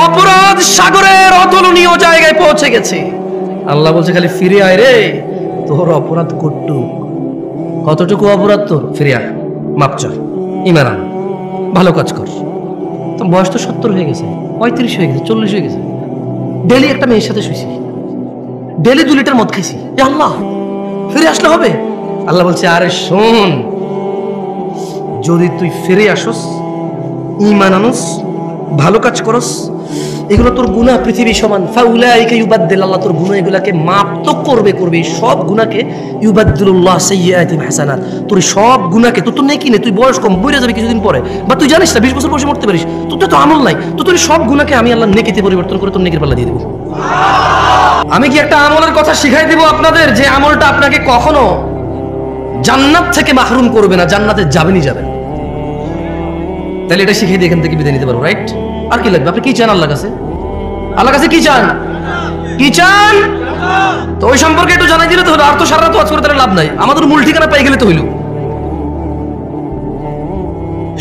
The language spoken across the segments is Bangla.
অপরাধ সাগরের অতুলনীয় জায়গায় পৌঁছে গেছে। আল্লাহ বলছে খালি ফিরে আয় রে, তোর অপরাধ কতটুকু অপরাধ তোর, ফিরে আয়, মাপ চা, ঈমান আন, ভালো কাজ কর। তো বয়স তো 70 হয়ে গেছে, 35 হয়ে গেছে, 40 হয়ে গেছে, ডেলি একটা মেয়ের সাথে শুয়েছি, ডেলি 2 লিটার মদ খাইছি, আল্লাহ ফিরে আসলে হবে? আল্লাহ বলছে আরে শোন, যদি তুই ফিরে আসস, ঈমান আনস, ভালো কাজ করস, এগুলো তোর গুনাহ পৃথিবী সমান, ফাউলাইকা ইউবাদদিল, আল্লাহ তোর গুনাহ এগুলাকে মাপ তো করবে, সব গুনাহকে ইউবাদদিলুল্লাহ সাইয়্যাতিহিম হাসানাত, তোর সব গুনাহকে, তোর তো নেকি নেই, তুই বয়স কম, মরে যাবি কিছুদিন পরে, বা তুই জানিস না 20 বছর বয়সে মরতে পারিস, তোর তো আমল নাই, তো তোর সব গুনাহকে আমি আল্লাহ নেকিতে পরিবর্তন করে তোর নেকির পাল্লা দিয়ে দেব। আমি কি একটা আমলের কথা শিখাই দেব আপনাদের, যে আমলটা আপনাকে কখনো জান্নাত থেকে মাহরুম করবে না, জান্নাতে যাবেনই যাবেন। তাহলে এটা শিখিয়ে দিয়ে এখান থেকে বিদায় নিতে পারবো, রাইট? আর কি লাগবে? আপনি কি চান আল্লাহর কাছে? আল্লাহর কাছে কি চান? কি চান? তো ওই সম্পর্কে একটু জানাই দিলে তো হলো, আর তো সারা রাত ওয়াজ করে তাহলে লাভ নাই, আমাদের মূল ঠিকানা পাই গেলে তো হইল।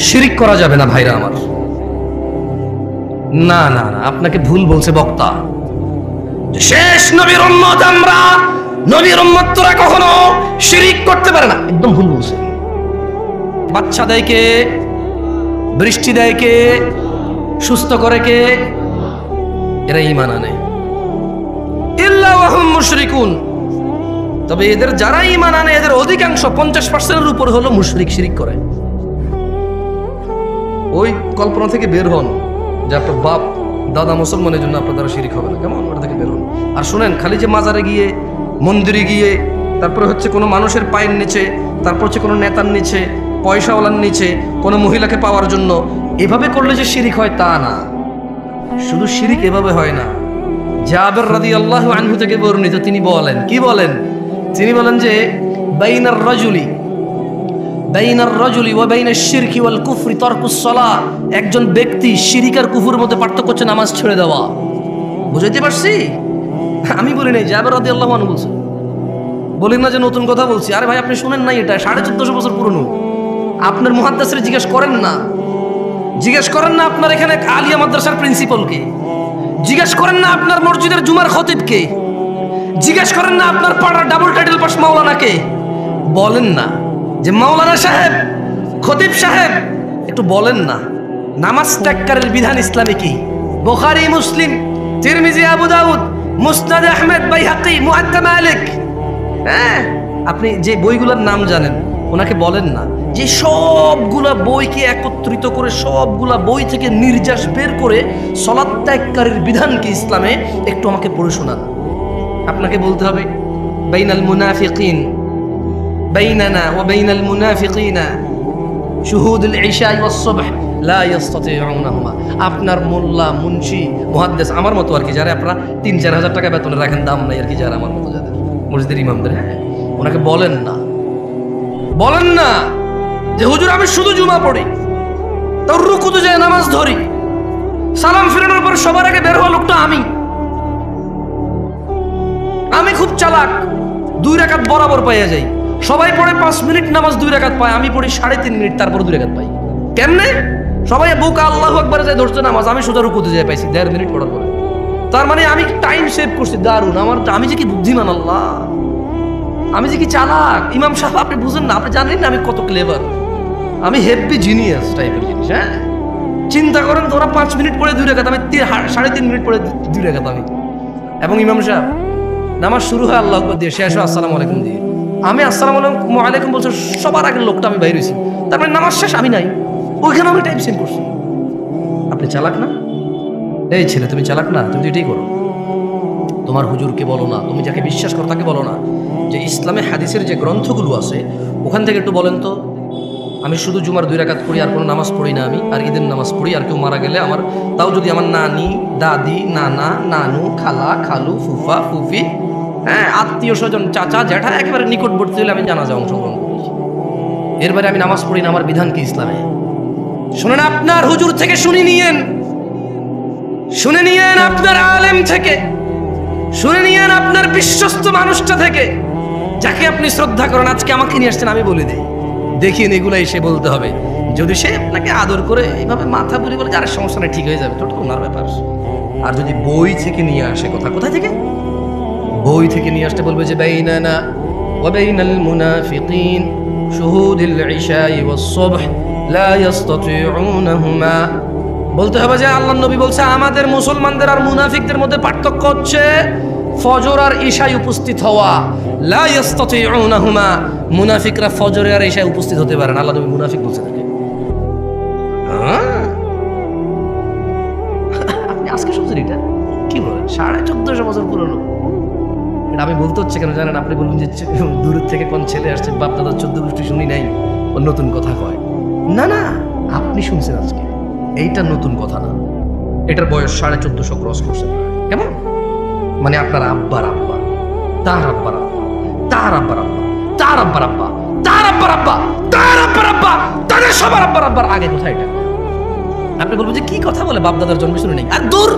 শিরিক করা যাবে না ভাইরা আমার। না না না, আপনাকে ভুল বলছে বক্তা, শেষ নবীর উম্মত আমরা, নবীর উম্মত তোরা কখনো শিরিক করতে পারে না, একদম ভুল বলছে। বাচ্চা দেয় কে? বৃষ্টি দেয় কে? সুস্থ করে কে? এরা ঈমান আনে। ইল্লা ওয়া হুম মুশরিকুন, তবে এদের যারা ঈমান আনে এদের অধিকাংশ 50%-এর উপর হলো মুশরিক, শিরিক করে। ওই কল্পনা থেকে বের হন যে আপনার বাপ দাদা মুসলমানের জন্য আপনার দ্বারা শিরিক হবে না, কেমন? ওটা থেকে বের হন। আর শুনেন, খালি যে মাজারে গিয়ে, মন্দিরে গিয়ে, তারপরে হচ্ছে কোনো মানুষের পায়ের নিচে, তারপর হচ্ছে কোনো নেতার নিচে, পয়সাওয়ালার নিচে, কোনো মহিলাকে পাওয়ার জন্য এভাবে করলে যে শিরিক হয় তা না। শুধু শিরিক এভাবে হয় না। জাবের রাদিয়াল্লাহু আনহু থেকে বর্ণিত, তিনি বলেন, কি বলেন? তিনি বলেন যে বাইনার রাজুলি ওয়া বাইনাশ শিরকি ওয়াল কুফরি তারকুস সালাহ, একজন ব্যক্তি শিরিক আর কুফরের মধ্যে পার্থক্য হচ্ছে নামাজ ছেড়ে দেওয়া। বুঝাইতে পারছি? আমি বলি নাই, জাবের রাদিয়াল্লাহু আনহু বলছেন, বলেন না যে নতুন কথা বলছি। আরে ভাই আপনি শুনেন না, এটা 1450 বছর পুরনো। আপনার মুহাদ্দিসরে জিজ্ঞেস করেন না, আপনার এখানে আলিয়া মাদ্রাসার প্রিন্সিপালকে, জিজ্ঞেস করেন না আপনার মসজিদের জুমার খতিবকে, জিজ্ঞেস করেন না আপনার পাড়ার ডাবল টাইটেল পাস মাওলানাকে। বলেন না যে মাওলানা সাহেব, খতিব সাহেব, একটু বলেন না নামাজ ত্যাগকারীর বিধান ইসলামে কি? বুখারী, মুসলিম, তিরমিজি, আবু দাউদ, মুসনাদ আহমদ, বাইহাকি, মুআত্তা মালিক, হ্যাঁ, আপনি যে বইগুলোর নাম জানেন ওনাকে বলেন না যে সবগুলা বইকে একত্রিত করে, সবগুলা বই থেকে নির্যাস বের করে সালাত ত্যাগকারীর বিধান কি ইসলামে একটু আমাকে পড়ে শোনান। আপনাকে বলতে হবে বাইনাল মুনাফিকিন, বাইনানা ওয়া বাইনাল মুনাফিকিনা শুহুদুল ইশা ওয়াস সুবহ লা ইস্তাতিউনাহুমা। আপনার মোল্লা, মুন্সি, মুহাদ্দিস আমার মতো আর কি, যারা আপনারা 3-4 হাজার টাকা বেতনে রাখেন, দাম নাই আর কি, যারা আমার মতো যাদের মসজিদের ইমামদের, হ্যাঁ, ওনাকে বলেন না যে হুজুর আমি শুধু জুমা পড়ি, তার রুকুতে যায় নামাজ ধরি, সালাম ফিরানোর পর সবার আগে বের হওয়া লোকটা আমি খুব চালাক, 2 রাকাত বরাবর পাইয়া যাই। সবাই পড়ে 5 মিনিট নামাজ 2 রাকাত পায়, আমি পড়ি 3.5 মিনিট, তারপর 2 রাকাত পাই। কেমনে? সবাই বুকা আল্লাহু আকবার যায় ধরছে নামাজ, আমি শুধু রুকুতে যাই পাইছি 1.5 মিনিট পড়ার পরে। তার মানে আমি টাইম সেভ করছি, দারুণ। আমি যে কি বুদ্ধিমান, আল্লাহ, আমি যে কি চালাক। ইমাম সাহেব আপনি বুঝেন না, আপনি জানেন না আমি কত ক্লেভার, আমি হেভি জিনিয়াস টাইপের জিনিস। হ্যাঁ, চিন্তা করেন, তোরা 5 মিনিট পড়ে 2 রাকাত, আমি 3.5 মিনিট পড়ে 2 রাকাত আমি। এবং ইমাম সাহেব নামাজ শুরু হয় আল্লাহু আকবার দিয়ে, শেষ হয় আসসালামু আলাইকুম দিয়ে। আমি আসসালামু আলাইকুম বলছি, সবার আগের লোকটা আমি বাইরে হয়েছি, তারপরে নামাজ শেষ আমি নাই, ওইখানে আমি টাইম সেভ করছি। আপনি চালাক না? এই ছেলে তুমি চালাক না? তুমি তো এটাই করো। তোমার হুজুরকে বলো না, তুমি যাকে বিশ্বাস করো তাকে বলো না যে ইসলামে হাদিসের যে গ্রন্থগুলো আছে ওখান থেকে একটু বলেন তো, আমি শুধু জুমার 2 রাকাত পড়ি, আর কোনো নামাজ পড়ি না আমি, আর ঈদের নামাজ পড়ি, আর কেউ মারা গেলে আমার, তাও যদি আমার নানি, দাদি, নানা, নানু, খালা, খালু, ফুফা, ফুফি, হ্যাঁ, আত্মীয় স্বজন, চাচা, জ্যাঠা, একেবারে নিকটবর্তী হলে আমি জানাজা অংশগ্রহণ করি। এর বাইরে আমি নামাজ পড়ি না, আমার বিধান কি ইসলামে? শুনেন, আপনার হুজুর থেকে শুনে নিয়েন, আপনার আলেম থেকে শুনে নিয়েন, আপনার বিশ্বস্ত মানুষটা থেকে, যাকে আপনি শ্রদ্ধা করেন। আজকে আমাকে নিয়ে আসছেন, আমি বলে দিই, দেখিন এগুলো এসে বলতে হবে যদি সে আপনাকে আদর করে এইভাবে মাথা বুলি বলে যার সমস্যা নেই ঠিক হয়ে যাবে, তো ওনার ব্যাপার। আর যদি বই থেকে নিয়ে আসে কথা, কোথায় থেকে? বই থেকে নিয়ে আসতে বলবে যে বাইনানা ওয়া বাইনাল মুনাফিকিন শুহুদুল ইশাই ওয়াস সুবহ লা ইস্তাতিউনাহুমা। বলতে হবে যে আল্লাহর নবী বলছে আমাদের মুসলমানদের আর মুনাফিকদের মধ্যে পার্থক্য হচ্ছে ফজর আর ইশায় উপস্থিত হওয়া। লা ইস্তাতিউনাহুমা, মুনাফিকরা ফজরে আর ইশায় উপস্থিত হতে পারে না। আল্লাহ নবী মুনাফিক বলছে তাকে। আপনি আজকে শুনছেন এটা? কি বলেন? 1450 বছর পুরনো। এটা আমি বলতে হচ্ছে কেন জানেন? আপনি বলুন যে দূরের থেকে কোন ছেলে আসছে, বাপ দাদা 14 গোষ্ঠী শুনি নাই, ও নতুন কথা কয়। না না, আপনি শুনছেন আজকে, এইটা নতুন কথা না। এটার বয়স 1450 ক্রস করছে। কেমন? মানে আপনার আব্বার আব্বা, তার আব্বার আব্বা, তার আব্বার আব্বা, তার আব্বার আব্বা, তার আব্বার আব্বা, তার আব্বার আব্বা, তাদের সবার আব্বার আব্বার আগে কোথায় এটা? আপনি বলবেন যে কি কথা বলে, বাপ দাদার জন্ম শুনে নেই। আর দূর,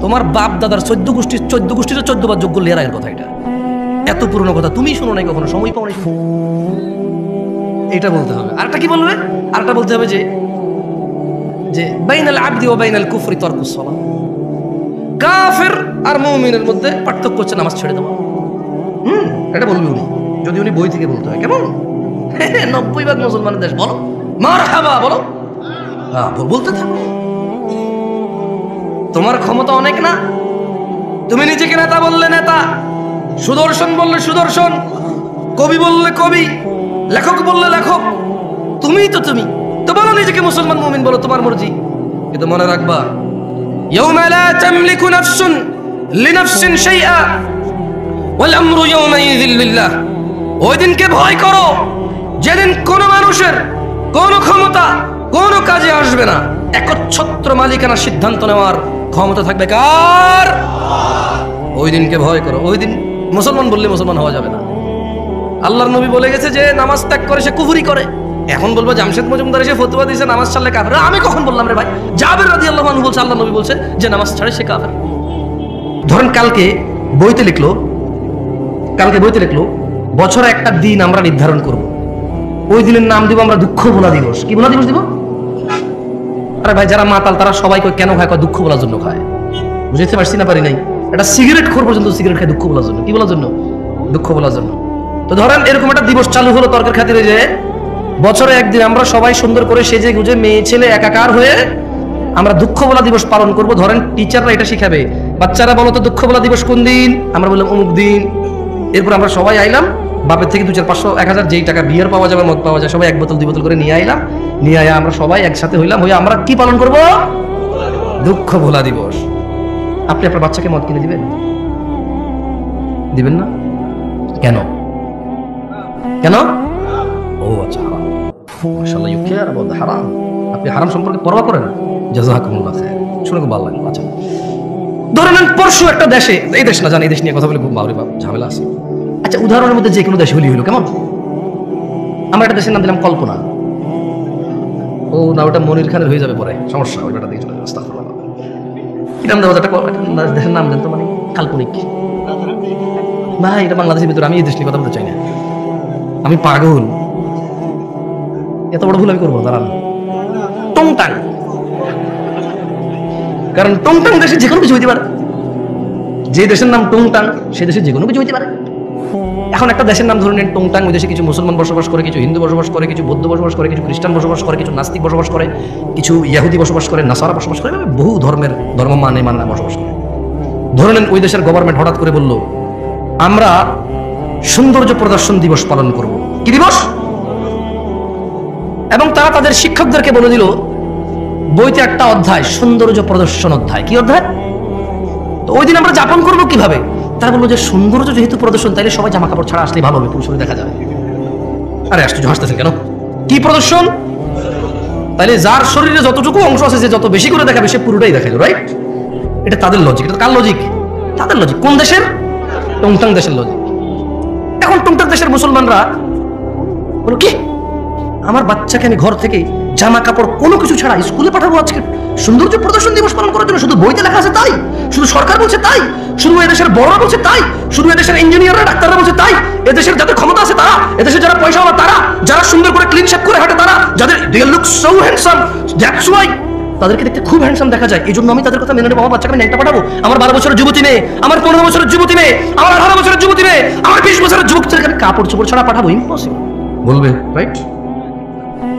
তোমার বাপ দাদার 14 গোষ্ঠীর 14 বার যোগ্য লেরায়ের কথা এটা। এত পুরনো কথা তুমি শুনো নাই কখনো, সময় পাও নাই। এটা বলতে হবে। আরেকটা কি বলবে? আরেকটা বলতে হবে যে যে বাইনাল আবদি ওয়া বাইনাল কুফরি তারকুস সালাহ। কাফের আর মুমিনের মধ্যে পার্থক্য হচ্ছে নামাজ ছেড়ে দেওয়া। এটা বলবে উনি, যদি উনি বই থেকে বলতে হয়। কেমন? 90% মুসলমানের দেশ। বলো মারহাবা, বলো বলতে থাকো। তোমার ক্ষমতা অনেক না? তুমি নিজেকে নেতা বললে নেতা, সুদর্শন বললে সুদর্শন, কবি বললে কবি, লেখক বললে লেখক, তুমিই তো তুমি। তো বলো নিজেকে মুসলমান মুমিন বলো, তোমার মর্জি। কিন্তু মনে রাখবা ইয়াউমা লা তামলিকু নাফসুন লিনাফসিন শাইআ ওয়াল আমরু ইয়াউমাইযিন লিল্লাহ। ওই দিনকে ভয় করো যেদিন কোন মানুষের কোন ক্ষমতা কোন কাজে আসবে না। একচ্ছত্র মালিকানা সিদ্ধান্ত নেওয়ার ক্ষমতা থাকবে কার? ওই দিনকে ভয় করো। ওই দিন মুসলমান বললে মুসলমান হওয়া যাবে না। আল্লাহর নবী বলে গেছে যে নামাজ ত্যাগ করে সে কুফরি করে। এখন বলবো জামশেদ মজুমদার এসে ফতোয়া দিয়েছে নামাজ ছাড়লে কাফের। আমি কখন বললাম রে ভাই? জাবের রাদিয়াল্লাহু আনহু বলছে আল্লাহর নবী বলছে যে নামাজ ছাড়ে সে কাফের। ধরেন কালকে বইতে লিখলো বছরে একটা দিন আমরা নির্ধারণ করব, ওই দিনের নাম দিব আমরা দুঃখ ভোলা দিবস। কি ভোলা দিবস দিব? আরে ভাই যারা মাতাল তারা সবাই কেন খায়? দুঃখ বলার জন্য খায়। বুঝতে পারছি না পারি নাই? এটা সিগারেট খোর পর্যন্ত সিগারেট খায় দুঃখ বলার জন্য। কি বলার জন্য? দুঃখ বলার জন্য। তো ধরেন এরকম একটা দিবস চালু হলো তর্কের খাতিরে যে বছরে একদিন আমরা সবাই সুন্দর করে সেজে গুজে মেয়ে ছেলে একাকার হয়ে আমরা দুঃখ বলা দিবস পালন করব। ধরেন টিচাররা এটা শিখাবে, বাচ্চারা বলো তো দুঃখ বলা দিবস কোন দিন? আমরা বললাম অমুক দিন। এরপর আমরা সবাই আইলাম, বাপের থেকে 2, 4, 500, 1000 যেই টাকা বিয়ার পাওয়া যাবে, মদ পাওয়া যায়, সবাই 1 বোতল 2 বোতল করে নিয়ে আইলাম। নিয়ে আয়া আমরা সবাই একসাথে হইলাম, হয়ে আমরা কি পালন করব? দুঃখ ভোলা দিবস। আপনি আপনার বাচ্চাকে মদ কিনে দিবেন? দিবেন না? কেন? ও আচ্ছা, মাশাআল্লাহ, ইউ কেয়ার অ্যাবাউট দ্য হারাম। আপনি হারাম সম্পর্কে পরোয়া করেন? জাযাকুমুল্লাহ খায়র। শুনে খুব ভালো লাগলো। আচ্ছা ধরেন পরশু একটা দেশে, এই দেশ না জানি, এই দেশ নিয়ে কথা বলে খুব বাবরে বাপ ঝামেলা আছে। আচ্ছা উদাহরণের মধ্যে যে কোনো দেশে হইলো কেমন? আমরা একটা দেশের নাম দিলাম কল্পনা। ও না, ওটা মনির খানের হয়ে যাবে পরে, সমস্যা। ওইটা দিয়ে চলে যাবে। আস্তাগফিরুল্লাহ। কি নাম দেবো? একটা দেশের নাম দেন তো, মানে কাল্পনিক। ভাই এটা বাংলাদেশের ভিতরে, আমি এই দেশ নিয়ে কথা বলতে চাই না। আমি পাগল, এত বড় ভুল আমি করবো? দাঁড়ান, টংটাং। কারণ টংটাং দেশে যে কোনো কিছু হইতে পারে। যে দেশের নাম টংটাং সেই দেশে যে কোনো কিছু হইতে পারে। এখন একটা দেশের নাম ধরে নেন টংটাং, ওই দেশে কিছু মুসলমান বসবাস করে, কিছু হিন্দু বসবাস করে, কিছু বৌদ্ধ বসবাস করে, কিছু খ্রিস্টান বসবাস করে, কিছু নাস্তিক বসবাস করে, কিছু ইহুদি বসবাস করে, নাসারা বসবাস করে, বহু ধর্মের ধর্ম মানে বসবাস করে। ধরে নেন ওই দেশের গভর্নমেন্ট হঠাৎ করে বলল আমরা সৌন্দর্য প্রদর্শন দিবস পালন করব। কি দিবস? এবং তারা তাদের শিক্ষকদেরকে বলে দিল বইতে একটা অধ্যায় সৌন্দর্য প্রদর্শন অধ্যায়। কি অধ্যায়? তো ওই দিন আমরা যাপন করবো কিভাবে? তারা বললো যে সৌন্দর্য যেহেতু প্রদর্শন, তাইলে সবাই জামা কাপড় ছাড়া আসলে ভালো হবে, পুরুষদের দেখা যাবে। আরে আশ্চর্য, হাসতেছেন কেন? কি প্রদর্শন? তাইলে যার শরীরে যতটুকু অংশ আছে যে যত বেশি করে দেখাবে সে পুরোটাই দেখাবে, রাইট? এটা তাদের লজিক। এটা কার লজিক? তাদের লজিক। কোন দেশের? টংটাং দেশের লজিক। এখন টংটাং দেশের মুসলমানরা বলো কি আমার বাচ্চাকে আমি ঘর থেকে জামা কাপড় কোনো কিছু ছাড়া স্কুলে পাঠাবো আজকে সৌন্দর্য প্রদর্শন দিবস পালন করার জন্য? শুধু বইতে লেখা আছে তাই? শুধু সরকার বলছে তাই? শুধু এদেশের বড়রা বলছে তাই? শুধু এদেশের ইঞ্জিনিয়াররা ডাক্তাররা বলছে তাই? এদেশের যাদের ক্ষমতা আছে তারা, এদেশের যারা পয়সাওয়ালা তারা, যারা সুন্দর করে ক্লিন শেভ করে হাঁটে তারা, যাদের they look so handsome, that's why তাদেরকে দেখতে খুব হ্যান্ডসাম দেখা যায়, এই জন্য আমি তাদের কথা মেনে নেবো। আমার বাচ্চাকে আমি ন্যাংটা পাঠাবো? আমার 12 বছরের যুবতী মেয়ে, আমার 15 বছরের যুবতী মেয়ে, আমার 18 বছরের যুবতী মেয়ে, আমার 20 বছরের যুবককে আমি কাপড় চোপড় ছাড়া পাঠাবো? ইম্পসিবল। বলবে, রাইট?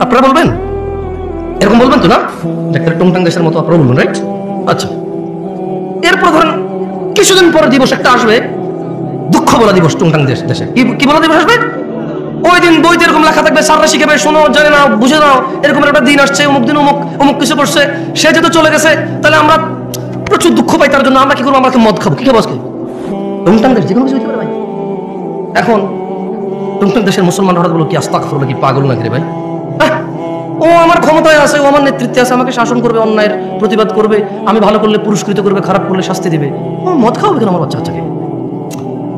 আপনারা বলবেন? এরকম বলবেন তো না? ডাক্তার টুংটাং দেশের মতো আপনারা বলবেন, রাইট? আচ্ছা, এরপর ধরেন কিছুদিন পরে দিবস একটা আসবে, দুঃখ বলা দিবস। টুংটাং দেশে কি বলা দিবস আসবে? ওই দিন বইতে এরকম লেখা থাকবে, স্যাররা শিখাবে, শোনো, জানে না, বুঝে নাও, এরকম একটা দিন আসছে, অমুক দিন অমুক অমুক কিছু করছে, সে যেহেতু চলে গেছে, তাহলে আমরা প্রচুর দুঃখ পাই তার জন্য। আমরা কি করবো? আমরা মদ খাবো। কি খাবো আজকে? টুংটাং দেশ যে কোনো কিছু হতে পারে ভাই। এখন টুংটাং দেশের মুসলমান হঠাৎ বলো কি আস্তাগফিরুল্লাহ, কি পাগল নাকি রে ভাই? ও আমার ক্ষমতায় আছে, ও আমার নেতৃত্বে আছে, আমাকে শাসন করবে, অন্যায়ের প্রতিবাদ করবে, আমি ভালো করলে পুরস্কৃত করবে, খারাপ করলে শাস্তি দিবে। ও মদ খাওয়াবে কেন আমার বাচ্চাকে?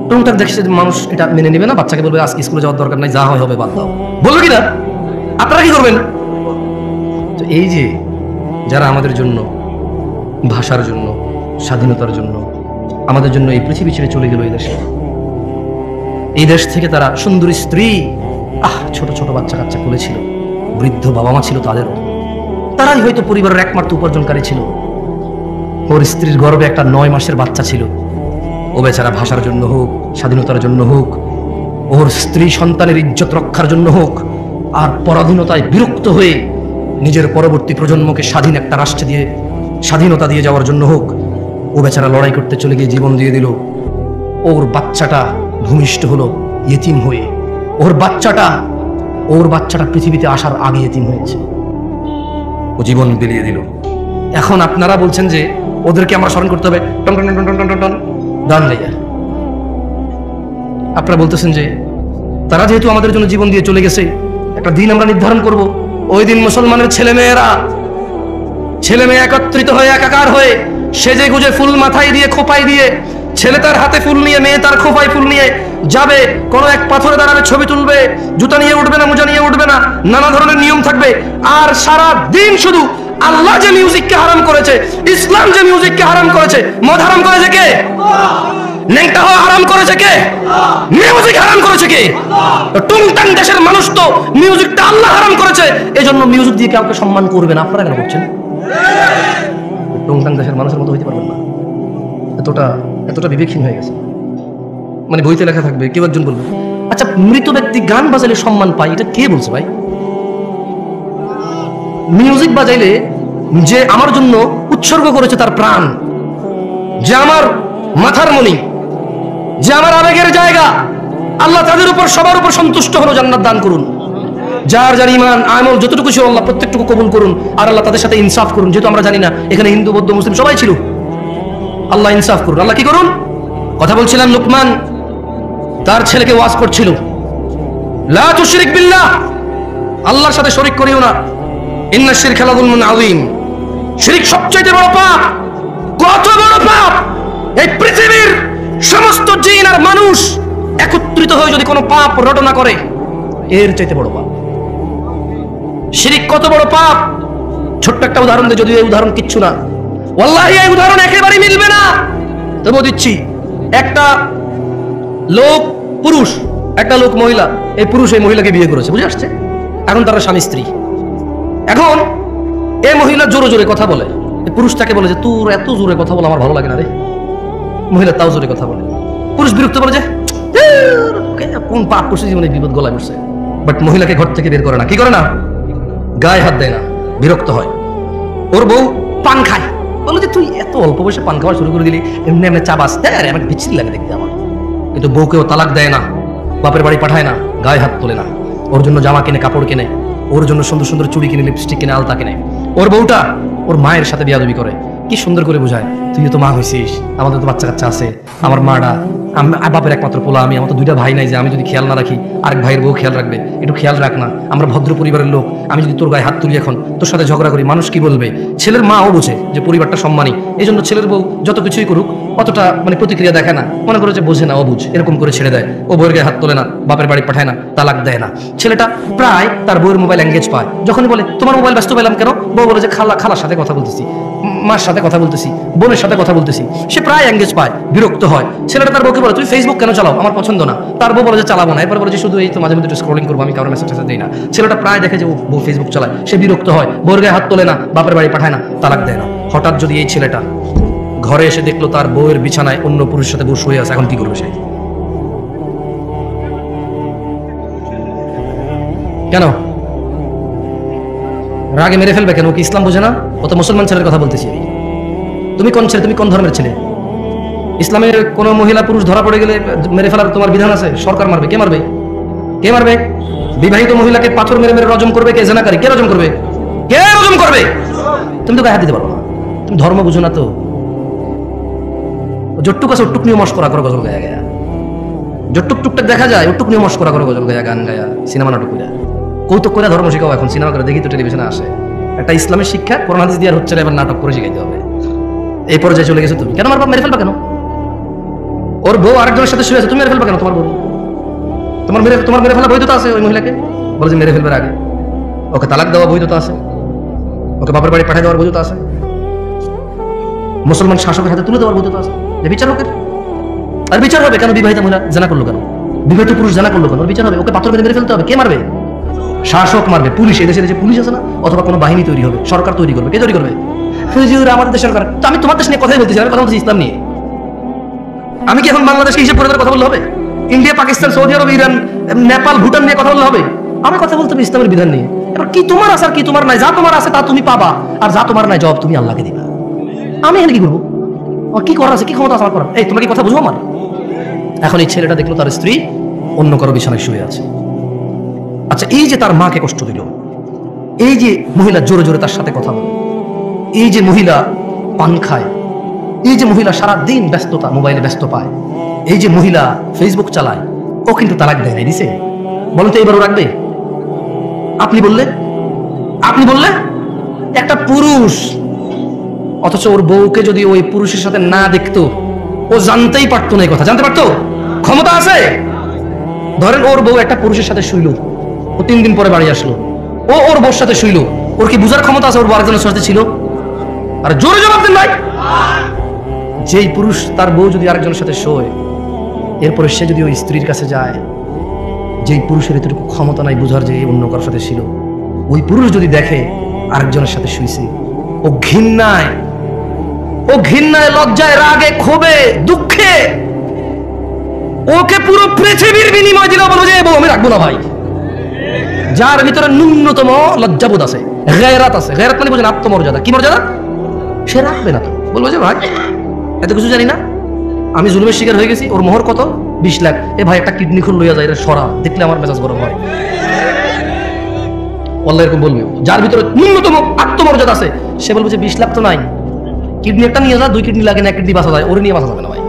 টুংটাং দেখছে মানুষ এটা মেনে নেবে না, বাচ্চাকে বলবে আজকে স্কুলে যাওয়ার দরকার নাই, যা হয় হবে, বাদ দাও। বলবে কিনা? আপনারা কি করবেন? তো এই যে যারা আমাদের জন্য, ভাষার জন্য, স্বাধীনতার জন্য, আমাদের জন্য এই পৃথিবী ছেড়ে চলে গেল, এই দেশ থেকে তারা সুন্দরী স্ত্রী, ছোট ছোট বাচ্চা কাচ্চা করেছিল, বৃদ্ধ বাবা মা ছিল তাদেরও, তারাই হয়তো পরিবারের একমাত্র উপার্জনকারী ছিল। ওর স্ত্রীর গর্ভে একটা 9 মাসের বাচ্চা ছিল। ও বেচারা ভাষার জন্য হোক, স্বাধীনতার জন্য হোক, ওর স্ত্রী সন্তানের ইজ্জত রক্ষার জন্য হোক, আর পরাধীনতায় বিরক্ত হয়ে নিজের পরবর্তী প্রজন্মকে স্বাধীন একটা রাষ্ট্রে দিয়ে স্বাধীনতা দিয়ে যাওয়ার জন্য হোক, ও বেচারা লড়াই করতে চলে গিয়ে জীবন দিয়ে দিল। ওর বাচ্চাটা ভূমিষ্ঠ হলো ইতিম হয়ে। ওর বাচ্চাটা পৃথিবীতে আসার আগে ইতিম হয়েছে, ও জীবন বিলিয়ে দিল। এখন আপনারা বলছেন যে ওদেরকে আমরা স্মরণ করতে হবে, টন টন টন টন টন টন গান গাইয়া। আপনারা বলতেছেন যে তারা যেহেতু আমাদের জন্য জীবন দিয়ে চলে গেছে, একটা দিন আমরা নির্ধারণ করব, ওই দিন মুসলমানের ছেলে মেয়ে একত্রিত হয়ে, একাকার হয়ে, সেজে গুজে, ফুল মাথায় দিয়ে, খোপায় দিয়ে, ছেলে তার হাতে ফুল নিয়ে, মেয়ে তার খোপায় ফুল নিয়ে যাবে, কোনো এক পাথরে দাঁড়াবে, ছবি তুলবে, জুতা নিয়ে উঠবে না, মোজা নিয়ে উঠবে না, নানা ধরনের নিয়ম থাকবে। আর সারা দিন শুধু আল্লাহ যে মিউজিককে হারাম করেছে, ইসলাম যে মিউজিককে হারাম করেছে, মদ হারাম করেছে কে? ন্যাংটা হওয়া হারাম করেছে কে? মিউজিক হারাম করেছে কে? টুংটাং দেশের মানুষ তো মিউজিকটা আল্লাহ হারাম করেছে, এজন্য মিউজিক দিয়ে কাউকে সম্মান করবে না। আপনারা কেন করছেন? টুংটাং দেশের মানুষের মতো হইতে পারবেন না। এতটা বিবেকহীন হয়ে গেছে। মানে বইতে লেখা থাকবে, কেউ একজন বলবে, আচ্ছা মৃত ব্যক্তি গান বাজাইলে সম্মান পায়, এটা কে বলছে ভাই? মিউজিক বাজাইলে যে আমার জন্য উৎসর্গ করেছে তার প্রাণ, যে আমার মাথার মণি, যে আমার আবেগের জায়গা, আল্লাহ তাদের উপর, সবার উপর সন্তুষ্ট হলো, জান্নাত দান করুন। যার যার ইমান আমল যতটুকু ছিল আল্লাহ প্রত্যেকটুকু কবুল করুন, আর আল্লাহ তাদের সাথে ইনসাফ করুন। যেহেতু আমরা জানি না এখানে হিন্দু, বৌদ্ধ, মুসলিম সবাই ছিল, আল্লাহ ইনসাফ করুন। আল্লাহ কি করুন? কথা বলছিলাম, লুকমান তার ছেলেকে ওয়াজ করছিল, লা তুশরিক বিল্লাহ, আল্লাহর সাথে শরীক করিও না, ইন্না শিরকা লাযুলমুন আযীম, শিরক সবচেয়ে বড় পাপ। কত বড় পাপ! এই পৃথিবীর সমস্ত জিন আর মানুষ একত্রিত হয়ে যদি কোনো পাপ রটনা করে, এর চাইতে বড় পাপ শিরক। কত বড় পাপ! ছোট্ট একটা উদাহরণ দিয়ে, যদিও এই উদাহরণ কিচ্ছু না, ওয়াল্লাহি এই উদাহরণ একেবারেই মিলবে না, তবুও দিচ্ছি। একটা লোক পুরুষ, একটা লোক মহিলা, এই পুরুষ এই মহিলাকে বিয়ে করেছে, বুঝে আসছে? এখন তারা স্বামী স্ত্রী। এখন এই মহিলা জোরে জোরে কথা বলে, এই পুরুষ তাকে বলে যে তোর এত জোরে কথা বলে আমার ভালো লাগে না রে। মহিলা তাও জোরে কথা বলে, পুরুষ বিরক্ত বলে যে কোন পাপ করছে, জীবনে বিপদ গলায় বসছে। বাট মহিলাকে ঘর থেকে বের করে না, কি করে না, গায়ে হাত দেয় না, বিরক্ত হয়। ওর বউ পান খায়, বলো যে তুই এত অল্প বয়সে পান খাওয়া শুরু করে দিলি, এমনি এমনি চাবাস, আমার বিচ্ছিরি লাগে দেখতে আমার। কিন্তু বউকেও তালাক দেয় না, বাপের বাড়ি পাঠায় না, গায়ে হাত তোলে না, ওর জন্য জামা কিনে, কাপড় কিনে, ওর জন্য সুন্দর সুন্দর চুড়ি কিনে, লিপস্টিক কিনে, আলতা কিনে। ওর বউটা ওর মায়ের সাথে বিয়াদবি করে, কি সুন্দর করে বোঝায়, তুই তো মা হয়েছিস, আমাদের তো বাচ্চা কাচ্চা আছে, আমার মাটা বাপের একমাত্র পোলা আমি, আমার তো দুইটা ভাই নাই যে আমি যদি খেয়াল না রাখি আরেক ভাইয়ের বউ খেয়াল রাখবে, একটু খেয়াল রাখ না, আমরা ভদ্র পরিবারের লোক, আমি যদি তোর গায়ে হাত তুলি এখন তোর সাথে ঝগড়া করি মানুষ কি বলবে। ছেলের মাও বোঝে যে পরিবারটা সম্মানী, এই জন্য ছেলের বউ যত কিছুই করুক অতটা মানে প্রতিক্রিয়া দেখে না, মনে করে যে বোঝে না, অবুঝ, এরকম করে ছেড়ে দেয়। ও বউয়ের গায়ে হাত তোলে না, বাপের বাড়ি পাঠায় না, তালাক দেয় না। ছেলেটা প্রায় তার বউয়ের মোবাইল এঙ্গেজ পায়, যখনই বলে তোমার মোবাইল ব্যস্ত পেলাম কেন, বউ বলে যে খালার সাথে কথা বলতেছি, মার সাথে কথা বলতেছি, বোনের সাথে কথা বলতেছি, সে প্রায় এঙ্গেজ পায়, বিরক্ত হয়। ছেলেটা তার বউকে বলে তুমি ফেসবুক কেন চালাও, আমার পছন্দ না, তার বউ বলে যে চালাবো না, এরপর বলে যে শুধু এই তো মাঝে মধ্যে স্ক্রলিং করবো, আমি কারোর মেসেজ দিই না। ছেলেটা প্রায় দেখে যে বউ ফেসবুক চালায়, সে বিরক্ত হয়, বউয়ের গায়ে হাত তোলে না, বাপের বাড়ি পাঠায় না, তালাক দেয় না। হঠাৎ যদি এই ছেলেটা ঘরে এসে দেখলো তার বউয়ের বিছানায় অন্য পুরুষের সাথে বউ শুয়ে আছে, এখন কি করবে সে? কেন রাগে মেরে ফেলবে কেন? কি ইসলাম বোঝে না? ও তো মুসলমান ছেলের কথা বলতেছি। তুমি কোন ছেলে, তুমি কোন ধর্মের ছেলে? ইসলামের কোন মহিলা পুরুষ ধরা পড়ে গেলে মেরে ফেলার তোমার বিধান আছে? সরকার মারবে? কে মারবে? কে মারবে? বিবাহিত মহিলাকে পাথর মেরে মেরে রজম করবে কে? জেনাকারী কে রজম করবে? কে রজম করবে? তুমি তো গায়ে হাত দিতে পারো না, তুমি ধর্ম বুঝো না। তো জট্টুক আছে ওটুক নিয়ে মস্করা করো গজল গায়া গায়া, জট্টুক টুকটাক দেখা যায় ওটুক নিয়ে মস্করা করো গজল গায়া, গান গায়া, সিনেমা নাটক করে, কৌতুক করে ধর্ম শিখাও। এখন সিনেমা করে দেখি তো টেলিভিশনে আসে, একটা ইসলামের শিক্ষা কোরআন হাদিস দিয়ে হচ্ছে না, এবার নাটক করে শিখাইতে হবে। এই পর্যায়ে চলে গেছো তুমি। কেন আমার বাপ মেরে ফেলবা কেন? ওর বউ আরেকজনের সাথে শুয়ে আছে, তুমি মেরে ফেলবা কেন? তোমার বউ তোমার মেরে ফেলা বৈধতা আছে ওই মহিলাকে? বলে যে মেরে ফেলবার আগে ওকে তালাক দেওয়া বৈধতা আছে, ওকে বাপের বাড়ি পাঠিয়ে দেওয়ার বৈধতা আছে, মুসলমান শাসকের হাতে তুলে দেওয়ার বৈধতা আছে, যে বিচার হোক। আর বিচার হবে কেন? বিবাহিত মহিলা জানা করলো কেন? বিবাহিত পুরুষ জানা করলো কেন? ওর বিচার হবে, ওকে পাথর মেরে ফেলতে হবে। কে মারবে? শাসক মারবে, পুলিশ। এদেশে দেশে পুলিশ আছে না? অথবা কোনো বাহিনী তৈরি হবে, সরকার তৈরি করবে। কে তৈরি করবে? হুজুর আমাদের দেশের সরকার। তো আমি তোমার দেশ নিয়ে কথাই বলতেছি, আমি কথা বলছি ইসলাম নিয়ে। আমি কি এখন বাংলাদেশকে হিসেব করে কথা বললে হবে? ইন্ডিয়া, পাকিস্তান, সৌদি আরব, ইরান, নেপাল, ভুটান নিয়ে কথা বললে হবে? আমি কথা বলতে হবে ইসলামের বিধান নিয়ে। এবার কি তোমার আছে আর কি তোমার নাই? যা তোমার আছে তা তুমি পাবা, আর যা তোমার নাই জবাব তুমি আল্লাহকে দিবা। আমি এখানে কি করবো? আমার কি করার আছে? কি ক্ষমতা আছে আমার করার? এই তোমরা কি কথা বুঝবো আমার? এখন এই ছেলেটা দেখলো তার স্ত্রী অন্য কারো বিছানায় শুয়ে আছে। আচ্ছা, এই যে তার মাকে কষ্ট দিল, এই যে মহিলা জোরে জোরে তার সাথে কথা বলে, এই যে মহিলা পান খায়, এই যে মহিলা সারাদিন ব্যস্ততা মোবাইলে ব্যস্ত পায়, এই যে মহিলা ফেসবুক চালায়, ও কিন্তু তালাক দেয় নাই, দিছে? বলো তো এবারও রাখবে? আপনি বললে একটা পুরুষ, অথচ ওর বউকে যদি ওই পুরুষের সাথে না দেখতো, ও জানতেই পারতো না। এই কথা জানতে পারতো? ক্ষমতা আছে? ধরেন ওর বউ একটা পুরুষের সাথে শুইল, ও 3 দিন পরে বাড়ি আসলো, ও ওর বউর সাথে শুইল, ওর কি বুঝার ক্ষমতা আছে ওর বউ আরেকজনের সাথে ছিল? আর জোরে জবাব দেন ভাই। যেই পুরুষ তার বউ যদি আরেকজনের সাথে শোয়, এরপরে সে যদি ওই স্ত্রীর কাছে যায়, যেই পুরুষের এতটুকু ক্ষমতা নাই বুঝার যে অন্য কারোর সাথে ছিল, ওই পুরুষ যদি দেখে আরেকজনের সাথে শুইছে, ও ঘৃণায়, লজ্জায়, রাগে, ক্ষোভে, দুঃখে ওকে পুরো পৃথিবীর বিনিময় দিলেও বলবো যে বউ আমি রাখবো না ভাই। যার ভিতরে ন্যূনতম লজ্জাবোধ আছে, গায়রাত আছে, গায়রাত মানে বুঝেন আত্মমর্যাদা। কি মর্যাদা? সে রাখবে না। তো বলবো যে ভাই এত কিছু জানি না, আমি জুলুমের শিকার হয়ে গেছি, ওর মোহর কত? 20 লাখ। এ ভাই একটা কিডনি খুন লইয়া যায়, এটা সরা, দেখলে আমার মেজাজ গরম হয়। আল্লাহ এরকম বলবে। যার ভিতরে ন্যূনতম আত্মমর্যাদা আছে সে বলবে যে 20 লাখ তো নাই, কিডনি একটা নিয়ে যা, 2 কিডনি লাগে না, 1 কিডনি বাঁচা যায়, ওর নিয়ে বাঁচা যাবে না ভাই।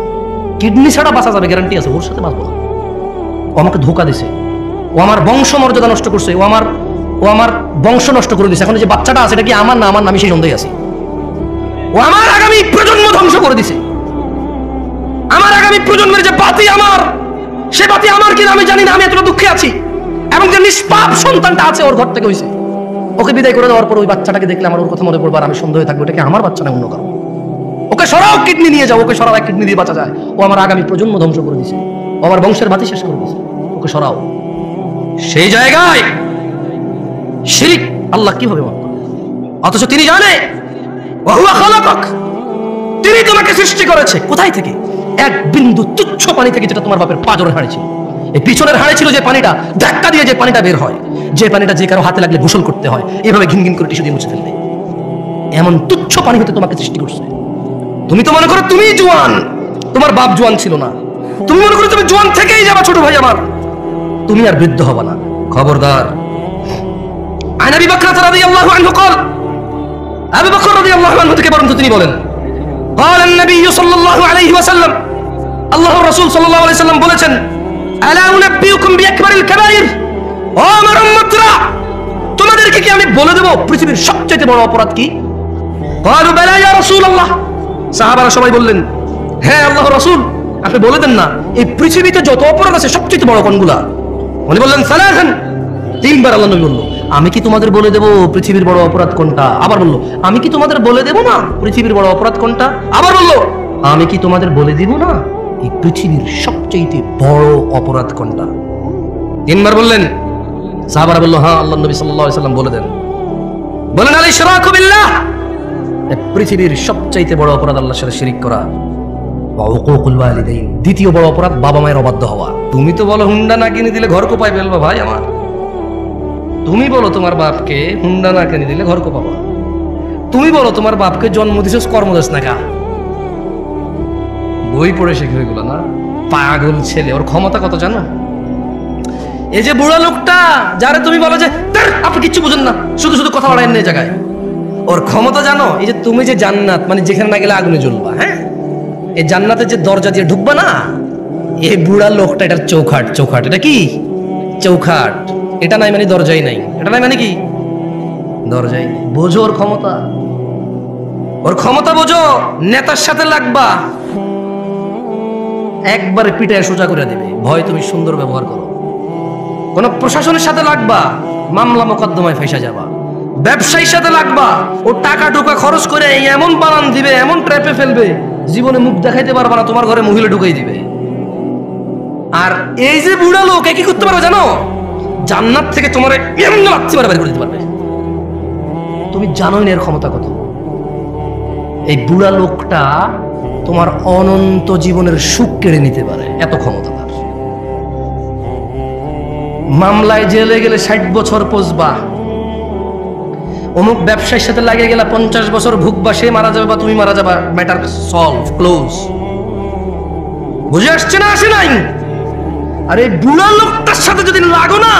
কিডনি ছাড়া বাঁচা যাবে গ্যারান্টি আছে, ওর সাথে বাঁচবো না। ও আমাকে ধোকা দিছে, ও আমার বংশ মর্যাদা নষ্ট করছে, ও আমার বংশ নষ্ট করে দিছে। এখন যে বাচ্চাটা আছে এটা কি আমার না? আমার নামে সেই সন্দেহ আছে। ও আমার আগামী প্রজন্ম ধ্বংস করে দিছে। আমার আগামী প্রজন্মের যে বাতি আমার, সে বাতি আমার কিনা আমি জানি না। আমি এতটা দুঃখে আছি, এবং যে নিষ্পাপ সন্তানটা আছে ওর ঘর থেকে হয়েছে, ওকে বিদায় করে দেওয়ার পর ওই বাচ্চাটাকে দেখলে আমার ওর কথা মনে পড়বে, আর আমি সন্দেহ থাকবে ওটা কি আমার বাচ্চা না অন্য কারো। ওকে সরাও, কিডনি নিয়ে যাও, ওকে সরাও, 1 কিডনি দিয়ে বাঁচা যায়। ও আমার আগামী প্রজন্ম ধ্বংস করে দিছে, ও আমার বংশের বাতি শেষ করে দিছে, ওকে সরাও। সেই জায়গায় শিরক আল্লাহ কিভাবে মাফ করবে? অথচ তিনি জানে ওয়া খালাকাক, তিনি তোমাকে সৃষ্টি করেছে। কোথায় থেকে? এক বিন্দু তুচ্ছ পানি থেকে, যেটা তোমার বাপের পাঁজরের হাড়ে ছিল। এই পিছনের হাড়ে ছিল যে পানিটা, ধাক্কা দিয়ে যে পানিটা বের হয়, যে পানিটা যে কারো হাতে লাগলে গোসল করতে হয়, এভাবে ঘিন ঘিন করে টিস্যু দিয়ে মুছে ফেলবে। এমন তুচ্ছ পানি হতে তোমাকে সৃষ্টি করছে। তুমি তো মনে করো তুমি জোয়ান, তোমার বাপ জোয়ান ছিল না। তুমি মনে করো তুমি জোয়ান থেকেই যাবা, ছোট ভাই আমার, তুমি আর বৃদ্ধ হবা না। খবরদার। আন আবি বকর রাদিয়াল্লাহু আনহু قال, আবু বকর রাদিয়াল্লাহু আনহু থেকে বরং তিনি বলেন, قال النبي صلى الله عليه وسلم, আল্লাহর রাসূল সাল্লাল্লাহু আলাইহি সাল্লাম বলেছেন, আলা উনাব্বিউকুম বিআকবারিল কাবাইর, ও আমার উম্মতরা, তোমাদেরকে কি আমি বলে দেব পৃথিবীর সবচেয়ে বড় অপরাধ কি? ক্বালু বালা ইয়া রাসূলুল্লাহ, সাহাবারা সবাই বললেন, হ্যাঁ আল্লাহর রাসূল, আপনি বলে দেন না, এই পৃথিবীতে যত অপরাধ আছে সবচেয়ে বড় কোনগুলা? উনি বললেন সালাসান, তিনবার আল্লাহ নবী বলল, আমি কি তোমাদের বলে দেব পৃথিবীর বড় অপরাধ কোনটা? আবার বলল, আমি কি তোমাদের বলে দেব না পৃথিবীর বড় অপরাধ কোনটা? আবার বলল, আমি কি তোমাদের বলে দিব না এই পৃথিবীর সবচেয়ে বড় অপরাধ কোনটা? তিনবার বললেন। সাহাবারা বলল, হ্যাঁ আল্লাহ নবী সাল্লাল্লাহু আলাইহি সাল্লাম বলে দেন। বলেন, আল ইশরাকু বিল্লাহ, পৃথিবীর সবচেয়ে বড় অপরাধ আল্লাহর সাথে শিরিক করা। ওয়া উকুকুল ওয়ালিদাইন, দ্বিতীয় বড় অপরাধ বাবা মায়ের অবাধ্য হওয়া। তুমি তো বলো হুন্ডা না কিনে দিলে ঘর কোপায় ফেলবা ভাই আমার। তুমি বলো তোমার বাপকে হুন্ডা না কিনে দিলে ঘর কোপাবা। তুমি বলো তোমার বাপকে জন্ম দিছস কর্মদেশ না কা। বই পড়ে শেখে এগুলো না? পাগল ছেলে, ওর ক্ষমতা কত জানো? এই যে বুড়া লোকটা যারা তুমি বলো যে আপনি কিচ্ছু বুঝেন না, শুধু শুধু কথা বলেন এই জায়গায়, ওর ক্ষমতা জানো? এই যে তুমি যে জান্নাত, মানে যেখানে না গেলে আগুনে জ্বলবা, হ্যাঁ, এই জান্নাতের যে দরজা দিয়ে ঢুকবা না, এই বুড়া লোকটা এটার চৌখাট। চৌখাট এটা কি? চৌখাট। এটা নাই মানে দরজাই নাই, এটা নাই মানে কি? দরজাই নেই। বোঝো ওর ক্ষমতা, ওর ক্ষমতা বোঝো। নেতার সাথে লাগবা, একবারে পিটায় সোজা করে দিবে, ভয় তুমি সুন্দর ব্যবহার করো। কোন প্রশাসনের সাথে লাগবা, মামলা মোকদ্দমায় ফেসে যাবা। ব্যবসায়ীর সাথে লাগবা, ও টাকা টোকা খরচ করে এমন বানান দিবে, এমন ট্র্যাপে ফেলবে, জীবনে মুখ দেখাইতে পারবা না, তোমার ঘরে মহিলা ঢুকাই দিবে। আর এই যে বুড়া লোক কি করতে পারবে জানো? জান্নাত থেকে তোমার এমন লাথি মারা বের করে দিতে পারবে। তুমি জানোই না এর ক্ষমতা কত। এই বুড়া লোকটা তোমার অনন্ত জীবনের সুখ কেড়ে নিতে পারে, এত ক্ষমতা তার। মামলায় জেলে গেলে 60 বছর পচবা, অমুক ব্যবসায়ীর সাথে লাগিয়ে গেলে 50 বছর ভুগবা, সে মারা যাবে বা তুমি মারা যাবা, ম্যাটার সলভ, ক্লোজ। বুঝে আসছে না? আসে নাই? আর এই বুড়া লোকটার সাথে যদি লাগো না,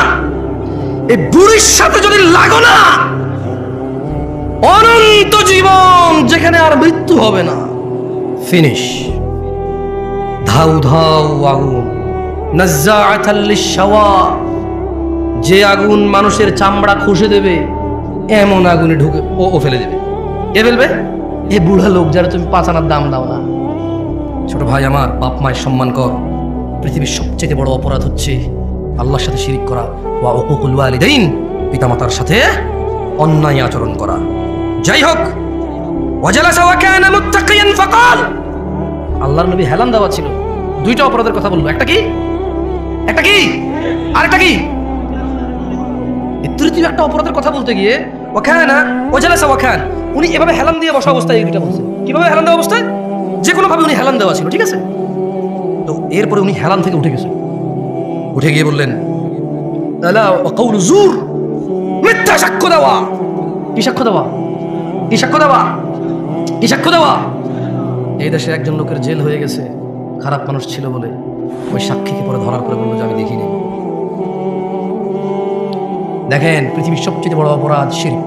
এই বুড়ির সাথে যদি লাগো না, অনন্ত জীবন, যেখানে আর মৃত্যু হবে না, ফিনিশ। ধাউ ধাউ আগুন, নাজ্জাআতাল লিশ-শাওয়া, যে আগুন মানুষের চামড়া খসে দেবে, এমন আগুনে ঢুকে ও ফেলে দেবে। কে ফেলবে? এ বুড়া লোক যারা তুমি 5 আনার দাম দাও না। ছোট ভাই আমার, বাপ মায়ের সম্মান কর। পৃথিবীর সবচেয়ে বড় অপরাধ হচ্ছে আল্লাহর সাথে শিরিক করা, ওয়া উকুকুল ওয়ালিদাইন, পিতামাতার সাথে অন্যায় আচরণ করা। যাই হোক, ওয়াজালাসা ওয়া কানা মুত্তাকিয়ান ফাকাল, আল্লাহর নবী হেলান দেওয়া ছিল। দুইটা অপরাধের কথা বলবো, একটা কি? একটা কি? আরেকটা কি? তৃতীয় একটা অপরাধের কথা বলতে গিয়ে ওয়াকানা ওয়াজালাসা ওয়াকান, উনি এভাবে হেলান দিয়ে বসা অবস্থায় এই দুইটা বলছেন। কিভাবে হেলান দেওয়া অবস্থায়? যে কোনো ভাবে উনি হেলান দেওয়া ছিল, ঠিক আছে? তো এরপরে উনি হেলান থেকে উঠে গেছেন, উঠে গিয়ে বললেন, আলা ওয়া কাউলু জুর, মিথ্যা সাক্ষ্য দেওয়া। কি সাক্ষ্য দেওয়া? কি সাক্ষ্য দেওয়া? কি সাক্ষ্য দেওয়া? এই দেশে একজন লোকের জেল হয়ে গেছে, খারাপ মানুষ ছিল বলে। ওই সাক্ষীকে পরে ধরার পরে বললো যে আমি দেখিনি। দেখেন, পৃথিবীর সবচেয়ে বড় অপরাধ শিরক,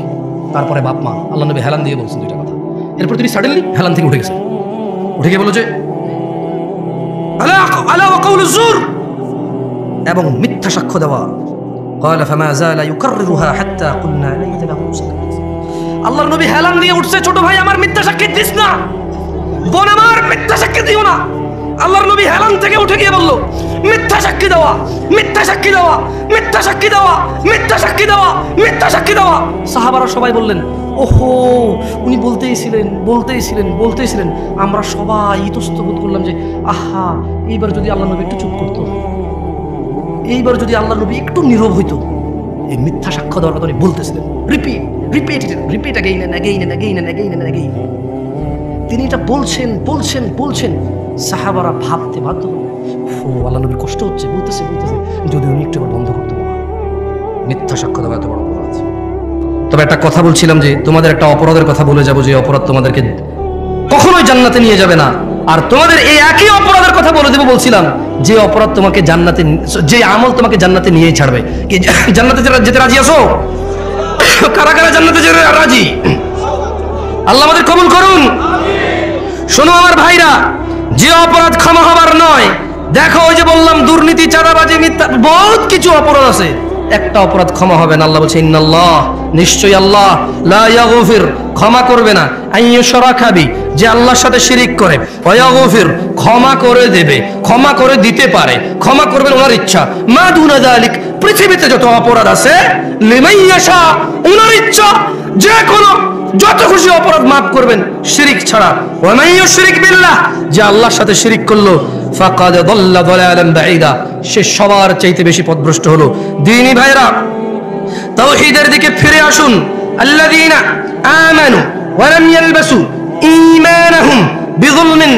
তারপরে বাপ মা। আল্লাহ নবী হেলান দিয়ে বলছেন দুইটা কথা। এরপর তিনি সাডেনলি হেলান থেকে উঠে গেছেন, উঠে গিয়ে বলল যে আলা ওয়া কাউলু জুর, এবং মিথ্যা সাক্ষ্য দেওয়া। قال فما زال يكررها حتى قلنا ليت له سكت। আল্লাহর নবী হেলান দিয়ে উঠছে, ছোট ভাই আমার মিথ্যা সাক্ষী দিস না, বোন আমার মিথ্যা সাক্ষী দিও না। আল্লাহর নবী হেলান থেকে উঠে গিয়ে বলল, মিথ্যা সাক্ষী দেওয়া, মিথ্যা সাক্ষী দেওয়া, মিথ্যা সাক্ষী দেওয়া, মিথ্যা সাক্ষী দেওয়া, মিথ্যা সাক্ষী দেওয়া। সাহাবারা সবাই বললেন, ওহো, উনি বলতেই ছিলেন। আমরা সবাই ইতস্তত করলাম যে আহা, এইবার যদি আল্লাহ নবী একটু চুপ করতো, এইবার যদি আল্লাহ নবী একটু নীরব হইতো। এই মিথ্যা সাক্ষ্য দেওয়ার কথা উনি বলতেছিলেন, repeat again and again and again and again and again। তিনি এটা বলছেন। সাহাবারা ভাবতে বাধ্য হলো, ও আল্লাহ নবীর কষ্ট হচ্ছে, বলতেছে, যদি উনি একটু বন্ধ করতে পারেন। মিথ্যা সাক্ষ্য দেওয়া এত বড় অপরাধ। তবে একটা কথা বলছিলাম যে তোমাদের একটা অপরাধের কথা বলে যাবো, যে অপরাধ তোমাদেরকে কখনোই জান্নাতে নিয়ে যাবে না। আর তোমাদের এই একই অপরাধের কথা বলে দেবো বলছিলাম, যে অপরাধ তোমাকে জান্নাতে, যে আমল তোমাকে জান্নাতে নিয়েই ছাড়বে। কি জান্নাতে যেতে রাজি আছো? কারা কারা জান্নাতে যেতে রাজি? আল্লাহ আমাদের কবুল করুন। শোনো আমার ভাইরা, যে অপরাধ ক্ষমা হবার নয়। দেখো ওই যে বললাম দুর্নীতি, চাঁদাবাজি, মিথ্যা, বহুত কিছু অপরাধ আছে, একটা অপরাধ ক্ষমা হবে না। আল্লাহ বলছে ইন্নাল্লাহ, নিশ্চয়ই আল্লাহ, লা ইয়াগফির, ক্ষমা করবে না, আইয়ুশরাকা বি, যে আল্লাহর সাথে শিরিক করে, ওয়া ইয়াগফির, ক্ষমা করে দেবে, ক্ষমা করে দিতে পারে, ক্ষমা করবেন ওনার ইচ্ছা, মা দুনা যালিক, পৃথিবীতে যত অপরাধ আছে, লিমান ইয়াশা, ওনার ইচ্ছা, যে কোনো যত খুশি অপরাধ মাফ করবেন শিরিক ছাড়া। ওয়া মান ইউশরিক বিল্লাহ, যে আল্লাহর সাথে শিরিক করলো, ফাকাদ দাল্লা দালালান বাঈদা, সে সবার চাইতে বেশি পথভ্রষ্ট হলো। দ্বীনি ভাইরা, তাওহীদের দিকে ফিরে আসুন। আল্লাযীনা আমানু ওয়া লাম ইয়ালবাসু ঈমানাহুম বিযুলমিন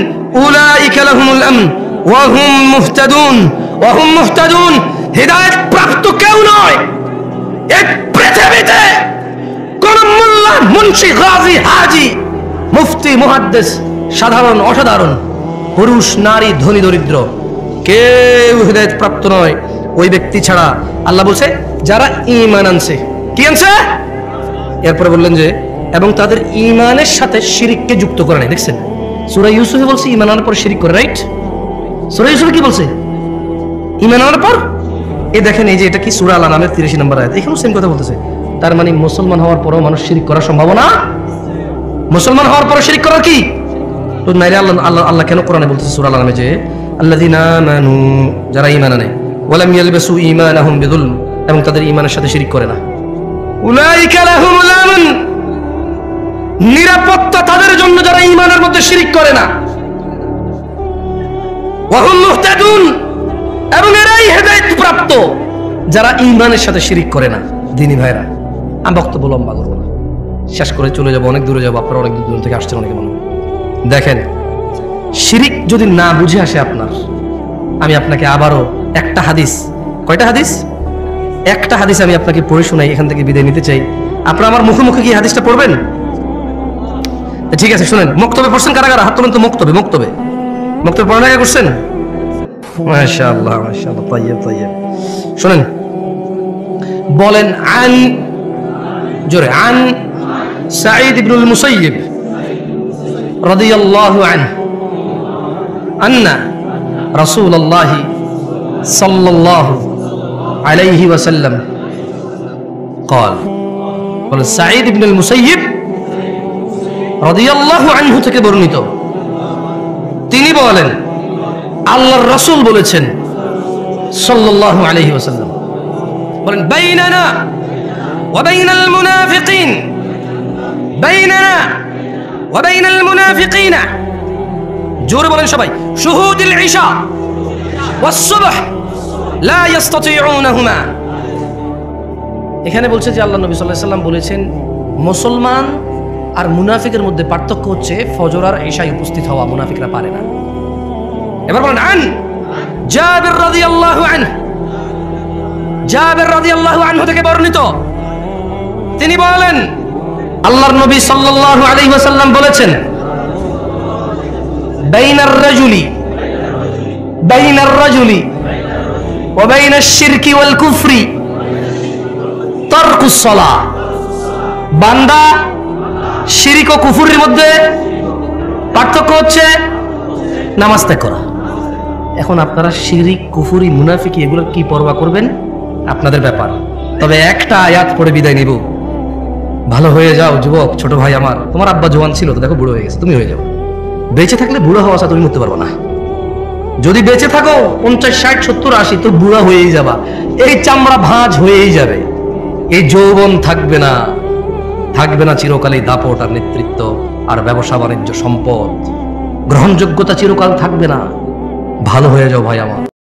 উলাইকা লাহুমুল আমন ওয়া হুম মুহতাদুন, ওয়া হুম মুহতাদুন, হিদায়াত প্রাপ্ত কেউ নয় এই পৃথিবীতে। কোন মোল্লা, মুন্সি, গাজী, হাজী, মুফতি, মুহাদ্দিস, সাধারণ অসাধারণ, পুরুষ, নারী, ধনী, দরিদ্র, কেউ হিদায়াত প্রাপ্ত নয় ওই ব্যক্তি ছাড়া। আল্লাহ বলছে যারা ঈমান আনছে। কি আনছে? এরপরে বললেন যে এবং তাদের ঈমানের সাথে শিরিককে যুক্ত করে নাই। দেখছেন সূরা ইউসুফে বলছে ঈমান আনার পর শিরিক করে, রাইট? সূরা ইউসুফে কি বলছে? ঈমান আনার পর। এই দেখেন, এই যে এটা কি সূরা আল আনামের 83 নম্বর আয়াত, এখানেও সেম কথা বলতেছে। তার মানে মুসলমান হওয়ার পরও মানুষ শিরিক করার সম্ভাবনা, মুসলমান হওয়ার পরও শিরিক করার কি? তো নাইরে আল্লাহ কেন কোরআনে বলতেছে সূরা আল আনামে যে আল্লাযীনা আমানু, যারা ঈমান আনে, ওয়া লাম ইয়ালবাসু ঈমানাহুম বিযুলম, এবং তাদের ঈমানের সাথে শিরিক করে না, উলাইকা লাহুমুল আমন, নিরাপত্তা তাদের জন্য যারা ঈমানের মধ্যে শিরিক করে না, ওয়া হুম মুহতাদুন, এবং এরাই হেদায়েত প্রাপ্ত যারা ঈমানের সাথে শিরিক করে না। দ্বীনি ভাইরা, আমি বক্তব্য লম্বা করব না, শেষ করে চলে যাব, অনেক দূরে যাব, আপনারা অনেক দূর থেকে আসছেন অনেকে মনে। দেখেন, শিরিক যদি না বুঝে আসে আপনার, আমি আপনাকে আবারও একটা হাদিস, কয়টা হাদিস? একটা হাদিস আমি আপনাকে পড়ে শোনাই, এখান থেকে বিদায় নিতে চাই। আপনারা আমার মুখে মুখে কি হাদিসটা পড়বেন? ঠিক আছে, শুনেন। মক্তবে পড়ছেন কারা কারা? হাত তুলেন তো। মক্তবে পড়ালেখা করছেন? মাশাআল্লাহ, মাশাআল্লাহ, তাইয়্যিব, তাইয়্যিব। শুনেন, বলেন আন, জোরে, আন সাঈদ ইবনুল মুসাইয়িব রাদিয়াল্লাহু আনহু আন্না রাসূলুল্লাহ সাল্লাল্লাহু আলাইহি ওয়াসাল্লাম قال, বলেন সাঈদ ইবনুল মুসাইয়িব রাদিয়াল্লাহু আনহু থেকে বর্ণিত, তিনি বলেন আল্লাহর রাসূল বলেছেন সাল্লাল্লাহু আলাইহি ওয়াসাল্লাম, বলেন বাইনানা ওয়া বাইনাল মুনাফিকিন, বাইনানা ওয়া বাইনাল মুনাফিকিনা, জোরে বলেন সবাই, শুহুদুল ইশা ওয়াস সুবহ লা ইস্তাতিউনাহুমা। এখানে বলছে যে আল্লাহ নবী সাল্লাল্লাহু আলাইহি ওয়াসাল্লাম বলেছেন মুসলমান আর মুনাফিকের মধ্যে পার্থক্য হচ্ছে ফজর আর ইশায় উপস্থিত হওয়া, মুনাফিকরা পারে না। এবার বলেন আন জাবির রাদিয়াল্লাহু আনহু, জাবির রাদিয়াল্লাহু আনহু থেকে বর্ণিত, তিনি বলেন আল্লাহর নবী সাল্লাল্লাহু আলাইহি ওয়াসাল্লাম বলেছেন বাইনার রাজুলি ওয়া বাইনাশ শিরকি ওয়াল কুফরি তারকুস সালাহ, বান্দা শিরিক ও কুফরের মধ্যে পার্থক্য হচ্ছে নামাজ ত্যাগ করা। এখন আপনারা শিরিক, কুফরি, মুনাফিকি এগুলোর কি পরোয়া করবেন? আপনাদের ব্যাপার। তবে একটা আয়াত পড়ে বিদায় নিব। ভালো হয়ে যাও যুবক, ছোট ভাই আমার, তোমার আব্বা জওয়ান ছিল তো, দেখো বুড়ো হয়ে গেছে, তুমি হয়ে যাও। বেঁচে থাকলে বুড়ো হওয়া তুমি মরতে পারবো না। যদি বেঁচে থাকো 50, 60, 70, 80, তো বুড়া হয়েই যাবা, এই চামড়া ভাঁজ হয়েই যাবে, এই যৌবন থাকবে না, থাকবে না চিরকালই দাপট আর নেতৃত্ব আর ব্যবসা বাণিজ্য, সম্পদ, গ্রহণযোগ্যতা চিরকাল থাকবে না। ভালো হয়ে যাও ভাই আমার।